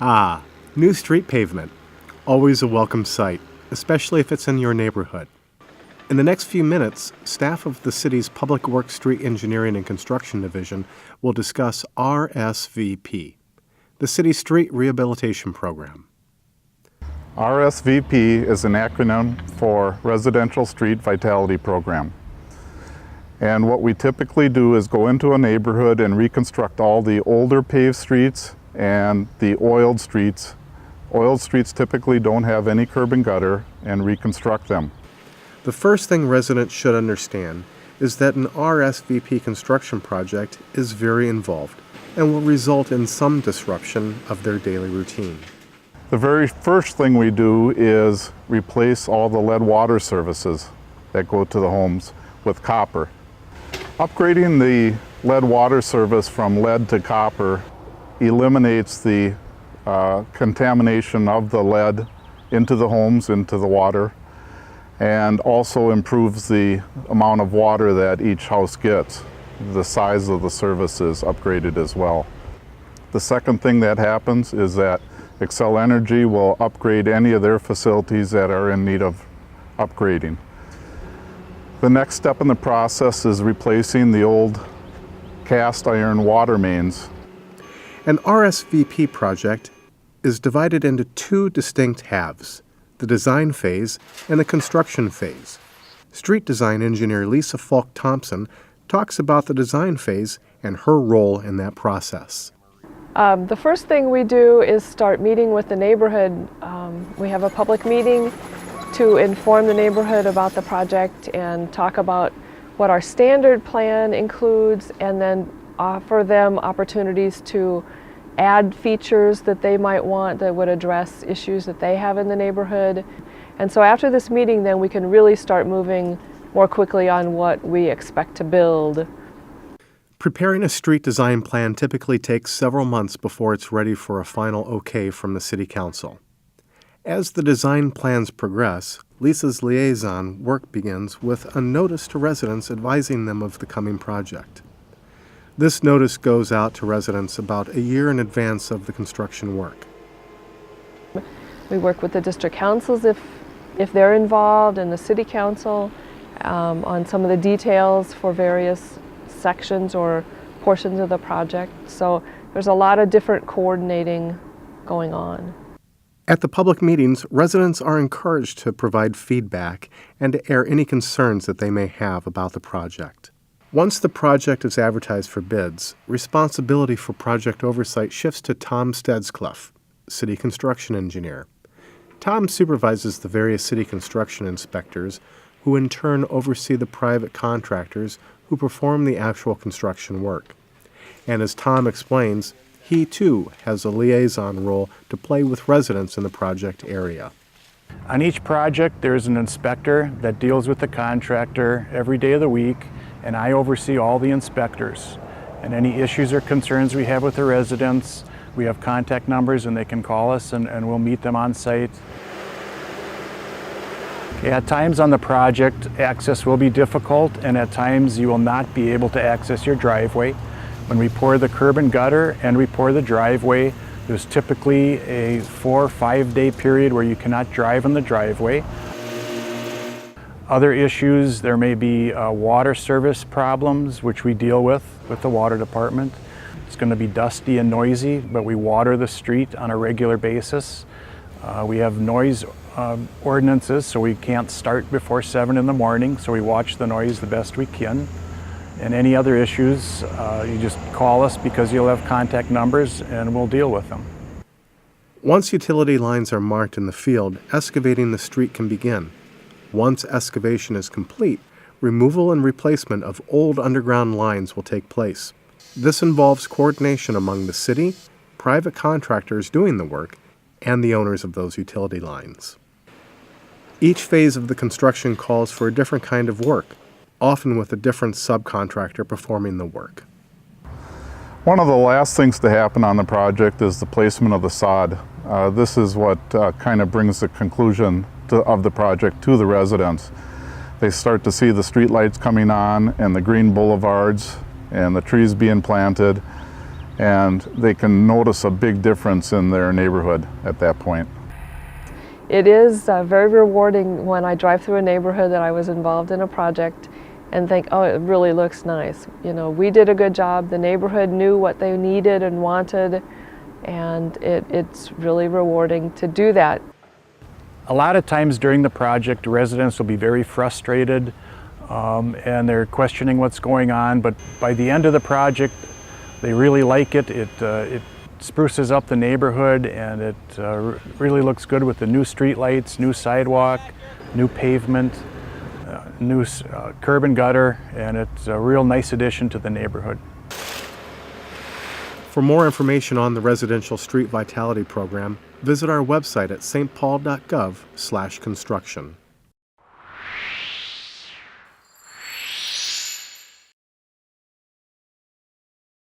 Ah, new street pavement. Always a welcome sight, especially if it's in your neighborhood. In the next few minutes, staff of the city's Public Works Street Engineering and Construction Division will discuss RSVP, the city's street rehabilitation program. RSVP is an acronym for Residential Street Vitality Program. And what we typically do is go into a neighborhood and reconstruct all the older paved streets and the oiled streets. Oiled streets typically don't have any curb and gutter, and reconstruct them. The first thing residents should understand is that an RSVP construction project is very involved and will result in some disruption of their daily routine. The very first thing we do is replace all the lead water services that go to the homes with copper. Upgrading the lead water service from lead to copper eliminates the contamination of the lead into the homes, into the water, and also improves the amount of water that each house gets. The size of the service is upgraded as well. The second thing that happens is that Xcel Energy will upgrade any of their facilities that are in need of upgrading. The next step in the process is replacing the old cast iron water mains. An RSVP project is divided into two distinct halves, the design phase and the construction phase. Street design engineer Lisa Falk-Thompson talks about the design phase and her role in that process. The first thing we do is start meeting with the neighborhood. We have a public meeting to inform the neighborhood about the project and talk about what our standard plan includes, and then offer them opportunities to add features that they might want that would address issues that they have in the neighborhood. And so after this meeting, then we can really start moving more quickly on what we expect to build. Preparing a street design plan typically takes several months before it's ready for a final okay from the City Council. As the design plans progress, Lisa's liaison work begins with a notice to residents advising them of the coming project. This notice goes out to residents about a year in advance of the construction work. We work with the district councils if they're involved, and the City Council on some of the details for various sections or portions of the project. So there's a lot of different coordinating going on. At the public meetings, residents are encouraged to provide feedback and to air any concerns that they may have about the project. Once the project is advertised for bids, responsibility for project oversight shifts to Tom Stedsclough, city construction engineer. Tom supervises the various city construction inspectors, who in turn oversee the private contractors who perform the actual construction work. And as Tom explains, he too has a liaison role to play with residents in the project area. On each project, there's an inspector that deals with the contractor every day of the week, and I oversee all the inspectors. And any issues or concerns we have with the residents, we have contact numbers and they can call us and we'll meet them on site. Okay, at times on the project, access will be difficult, and at times you will not be able to access your driveway. When we pour the curb and gutter and we pour the driveway, there's typically a 4 or 5 day period where you cannot drive in the driveway. Other issues, there may be water service problems, which we deal with the water department. It's going to be dusty and noisy, but we water the street on a regular basis. We have noise ordinances, so we can't start before 7 in the morning, so we watch the noise the best we can. And any other issues, you just call us because you'll have contact numbers and we'll deal with them. Once utility lines are marked in the field, excavating the street can begin. Once excavation is complete, removal and replacement of old underground lines will take place. This involves coordination among the city, private contractors doing the work, and the owners of those utility lines. Each phase of the construction calls for a different kind of work, often with a different subcontractor performing the work. One of the last things to happen on the project is the placement of the sod. This is what kind of brings the conclusion of the project to the residents. They start to see the street lights coming on and the green boulevards and the trees being planted, and they can notice a big difference in their neighborhood at that point. It is very rewarding when I drive through a neighborhood that I was involved in a project and think, oh, it really looks nice. You know, we did a good job. The neighborhood knew what they needed and wanted, and it's really rewarding to do that. A lot of times during the project, residents will be very frustrated and they're questioning what's going on, but by the end of the project, they really like it. It spruces up the neighborhood, and it really looks good with the new street lights, new sidewalk, new pavement, new curb and gutter, and it's a real nice addition to the neighborhood. For more information on the Residential Street Vitality Program, visit our website at stpaul.gov/construction.